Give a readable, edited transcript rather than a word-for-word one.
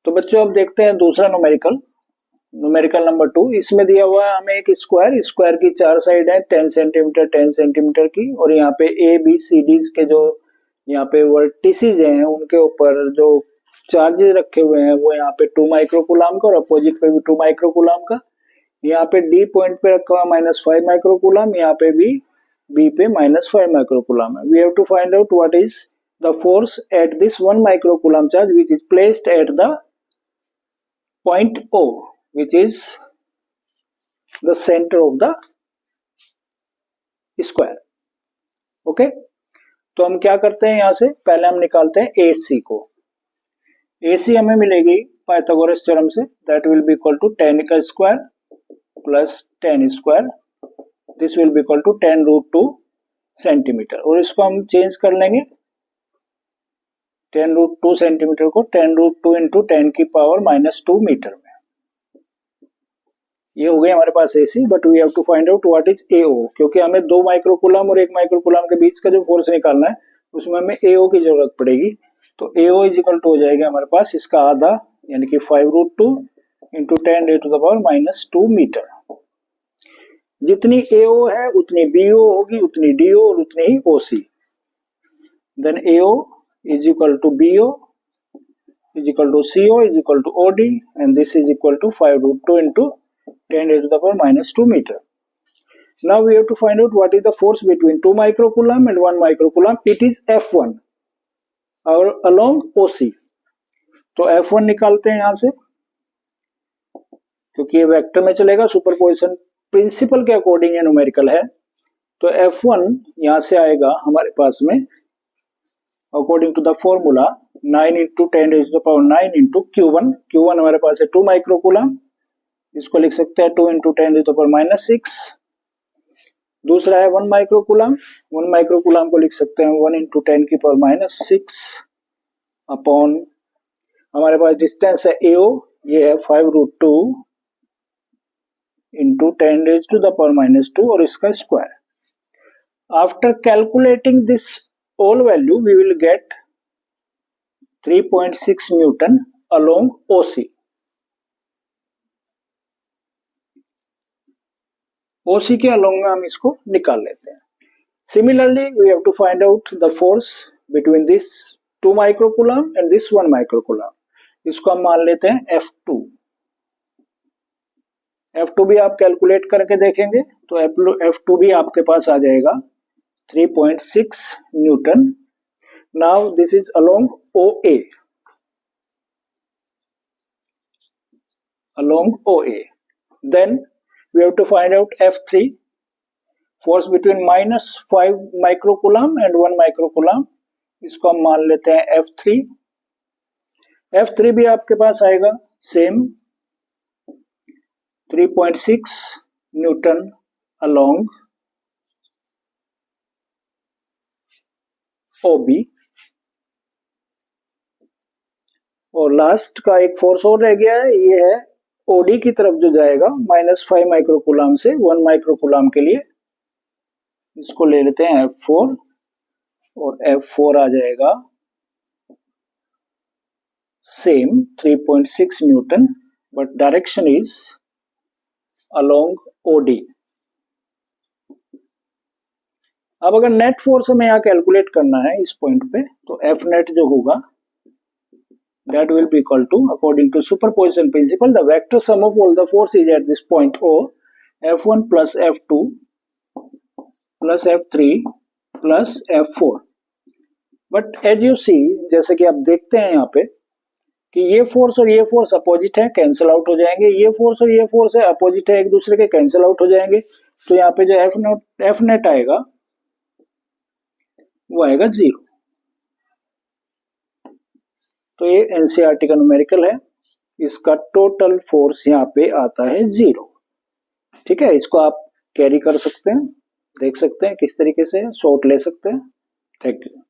तो बच्चों अब देखते हैं दूसरा न्यूमेरिकल नंबर 2। इसमें दिया हुआ है हमें एक स्क्वायर की 4 साइड है 10 सेंटीमीटर 10 सेंटीमीटर की, और यहाँ पे ए बी सी डी के जो यहाँ पे वर्टिसेस हैं उनके ऊपर जो चार्जेस रखे हुए हैं वो यहाँ पे 2 माइक्रोकूलम का और अपोजिट पे भी 2 माइक्रोकूलम का। यहाँ पे डी पॉइंट पे रखा हुआ -5 माइक्रोकूलम, यहाँ पे भी बी पे -5 माइक्रोकूलम है। We have to find out what is the force at this 1 microcoulomb charge which is placed at the point O, which is the center of the square. Okay, तो हम क्या करते हैं यहां से पहले हम निकालते हैं AC को। AC हमें मिलेगी पाइथागोरस थ्योरम से, that will be equal to 10 का square plus 10 square, this will be equal to 10√2 centimetre, और इसको हम चेंज कर लेंगे 10√2 सेंटीमीटर को 10√2 इंटू 10 की पावर -2 मीटर में। ये हो गया हमारे पास AC, but we have to find out what is AO, क्योंकि हमें 2 माइक्रोकूलम और 1 माइक्रोकूलम के बीच का जो फोर्स निकालना है उसमें हमें AO की जरूरत पड़ेगी। तो AO इज इक्वल टू हो जाएगा हमारे पास इसका आधा यानी कि 5√2 इंटू 10⁻⁻2 मीटर। जितनी AO है उतनी BO होगी, उतनी DO और उतनी ही OC। Then AO is equal to BO is equal to CO is equal to OD, and this is equal to 5√2 into 10⁻⁻2 meter. Now we have to find out what is the force between 2 microcoulomb and 1 microcoulomb. It is F1 और along OC. तो F1 निकालते हैं यहां से, क्योंकि ये vector में चलेगा, सुपरपोजिशन प्रिंसिपल के अकॉर्डिंग ये न्यूमेरिकल है। तो F1 यहां से आएगा हमारे पास में according to the formula 9 into 10⁻⁹ into Q1। Q1 हमारे पास है 2 माइक्रोकूलम, इसको लिख सकते हैं 2 इंटू 10⁻⁻6। दूसरा है 1 माइक्रोकूलम, 1 माइक्रोकूलम को लिख सकते हैं 1 इंटू 10 की पावर -6 अपॉन हमारे पास डिस्टेंस है AO, ये है 5√2 इंटू 10⁻⁻2 और इसका square. After calculating this all value we will get 3.6 Newton along OC. OC के along में हम इसको निकाल लेते हैं। Similarly, we have to find out the force between this 2 microcoulomb and this 1 microcoulomb. इसको हम मान लेते हैं F2। F2 भी आप कैलकुलेट करके देखेंगे तो F2 भी आपके पास आ जाएगा 3.6 Newton. Now this is along OA. Along OA. Then we have to find out F3, force between -5 microcoulomb and 1 microcoulomb. इसको हम मान लेते हैं F3. F3 भी आपके पास आएगा सेम 3.6 Newton along OB। और लास्ट का एक फोर्स और रह गया है, ये है OD की तरफ जो जाएगा -5 माइक्रोकूलम से 1 माइक्रोकूलम के लिए। इसको ले लेते हैं F4 और F4 आ जाएगा same 3.6 Newton, but direction is along OD। अब अगर नेट फोर्स हमें यहाँ कैलकुलेट करना है इस पॉइंट पे, तो F नेट जो होगा that will be equal to, according to superposition principle, the vector sum of all the forces at this point O, F1 plus F2 plus F3 plus F4। But as you see, जैसे कि आप देखते हैं यहाँ पे कि ये force और ये फोर्स अपोजिट है, कैंसिल आउट हो जाएंगे। ये फोर्स और ये फोर्स है अपोजिट है, एक दूसरे के कैंसिल आउट हो जाएंगे। तो यहाँ पे जो F नेट आएगा वो आएगा 0। तो ये एनसीईआरटी का न्यूमेरिकल है, इसका टोटल फोर्स यहाँ पे आता है 0। ठीक है, इसको आप कैरी कर सकते हैं, देख सकते हैं किस तरीके से शॉर्ट ले सकते हैं। Thank you.